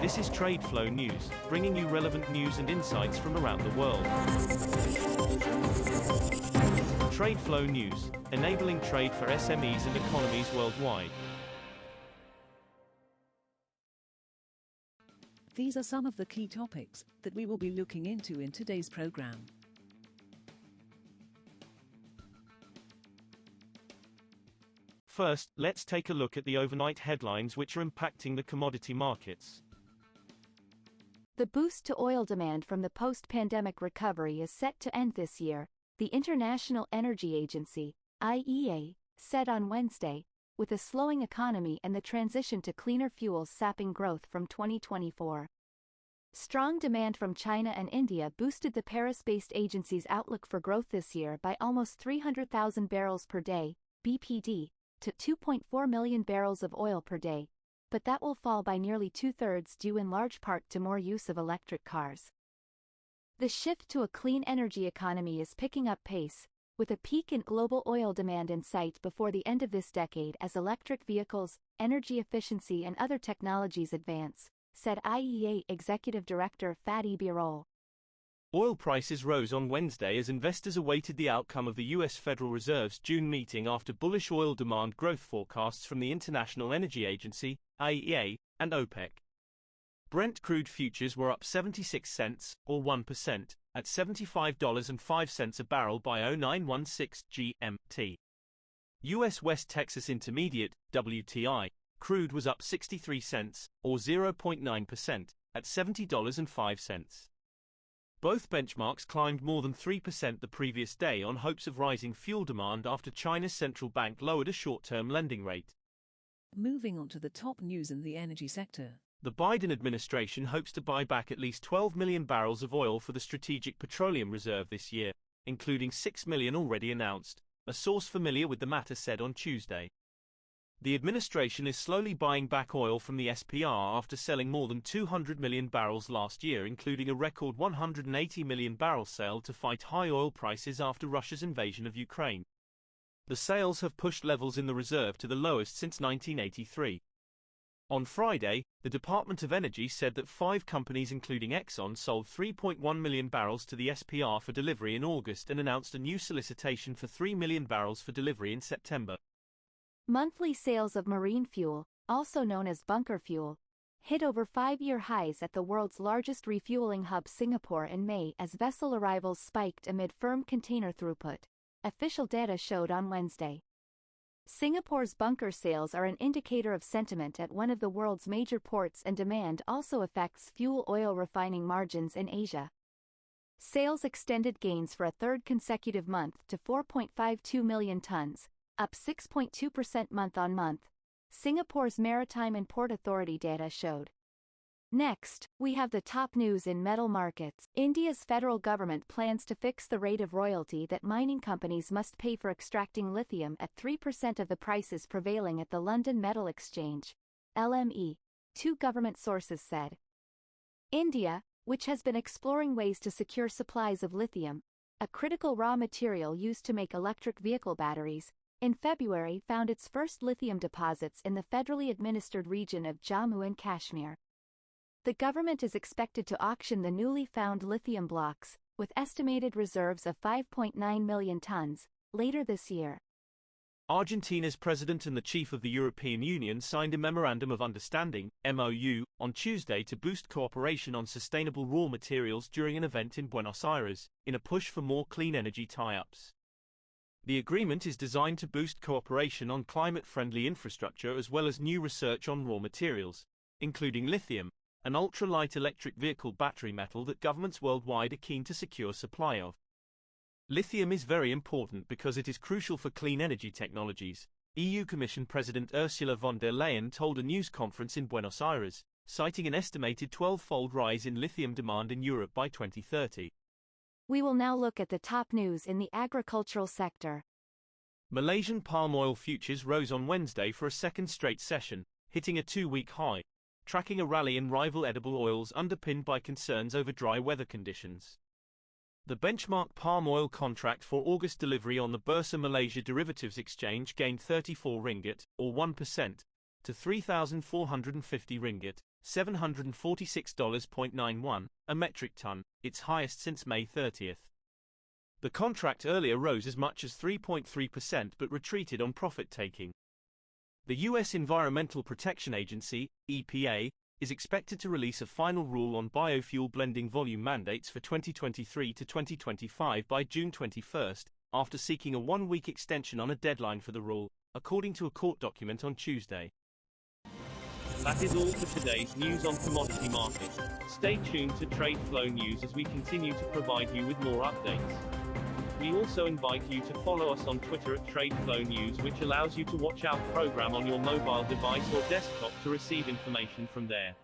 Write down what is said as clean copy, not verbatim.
This is TradeFlow News, bringing you relevant news and insights from around the world. TradeFlow News, enabling trade for SMEs and economies worldwide. These are some of the key topics that we will be looking into in today's program. First, let's take a look at the overnight headlines which are impacting the commodity markets. The boost to oil demand from the post-pandemic recovery is set to end this year, the International Energy Agency, IEA, said on Wednesday, with a slowing economy and the transition to cleaner fuels sapping growth from 2024. Strong demand from China and India boosted the Paris-based agency's outlook for growth this year by almost 300,000 barrels per day, BPD, to 2.4 million barrels of oil per day, but that will fall by nearly two-thirds due in large part to more use of electric cars. The shift to a clean energy economy is picking up pace, with a peak in global oil demand in sight before the end of this decade as electric vehicles, energy efficiency and other technologies advance, said IEA Executive Director Fatih Birol. Oil prices rose on Wednesday as investors awaited the outcome of the U.S. Federal Reserve's June meeting after bullish oil demand growth forecasts from the International Energy Agency, IEA, and OPEC. Brent crude futures were up 76 cents, or 1%, at $75.05 a barrel by 0916 GMT. U.S. West Texas Intermediate, WTI, crude was up 63 cents, or 0.9%, at $70.05. Both benchmarks climbed more than 3% the previous day on hopes of rising fuel demand after China's central bank lowered a short-term lending rate. Moving on to the top news in the energy sector. The Biden administration hopes to buy back at least 12 million barrels of oil for the Strategic Petroleum Reserve this year, including 6 million already announced, a source familiar with the matter said on Tuesday. The administration is slowly buying back oil from the SPR after selling more than 200 million barrels last year, including a record 180 million barrel sale to fight high oil prices after Russia's invasion of Ukraine. The sales have pushed levels in the reserve to the lowest since 1983. On Friday, the Department of Energy said that 5 companies including Exxon sold 3.1 million barrels to the SPR for delivery in August and announced a new solicitation for 3 million barrels for delivery in September. Monthly sales of marine fuel, also known as bunker fuel, hit over 5-year highs at the world's largest refueling hub Singapore in May as vessel arrivals spiked amid firm container throughput, official data showed on Wednesday. Singapore's bunker sales are an indicator of sentiment at one of the world's major ports, and demand also affects fuel oil refining margins in Asia. Sales extended gains for a third consecutive month to 4.52 million tons, up 6.2% month-on-month, Singapore's Maritime and Port Authority data showed. Next, we have the top news in metal markets. India's federal government plans to fix the rate of royalty that mining companies must pay for extracting lithium at 3% of the prices prevailing at the London Metal Exchange, LME, 2 government sources said. India, which has been exploring ways to secure supplies of lithium, a critical raw material used to make electric vehicle batteries, in February found its first lithium deposits in the federally administered region of Jammu and Kashmir. The government is expected to auction the newly found lithium blocks, with estimated reserves of 5.9 million tons, later this year. Argentina's president and the chief of the European Union signed a Memorandum of Understanding, MOU, on Tuesday to boost cooperation on sustainable raw materials during an event in Buenos Aires, in a push for more clean energy tie-ups. The agreement is designed to boost cooperation on climate-friendly infrastructure as well as new research on raw materials, including lithium, an ultra-light electric vehicle battery metal that governments worldwide are keen to secure supply of. Lithium is very important because it is crucial for clean energy technologies, EU Commission President Ursula von der Leyen told a news conference in Buenos Aires, citing an estimated 12-fold rise in lithium demand in Europe by 2030. We will now look at the top news in the agricultural sector. Malaysian palm oil futures rose on Wednesday for a second straight session, hitting a 2-week high, tracking a rally in rival edible oils underpinned by concerns over dry weather conditions. The benchmark palm oil contract for August delivery on the Bursa Malaysia Derivatives Exchange gained 34 ringgit, or 1%, to 3,450 ringgit, $746.91 a metric ton, its highest since May 30th. The contract earlier rose as much as 3.3% but retreated on profit-taking. The U.S. Environmental Protection Agency, EPA, is expected to release a final rule on biofuel blending volume mandates for 2023 to 2025 by June 21, after seeking a one-week extension on a deadline for the rule, according to a court document on Tuesday. That is all for today's news on commodity markets. Stay tuned to TradeFlow News as we continue to provide you with more updates. We also invite you to follow us on Twitter at TradeFlow News, which allows you to watch our program on your mobile device or desktop to receive information from there.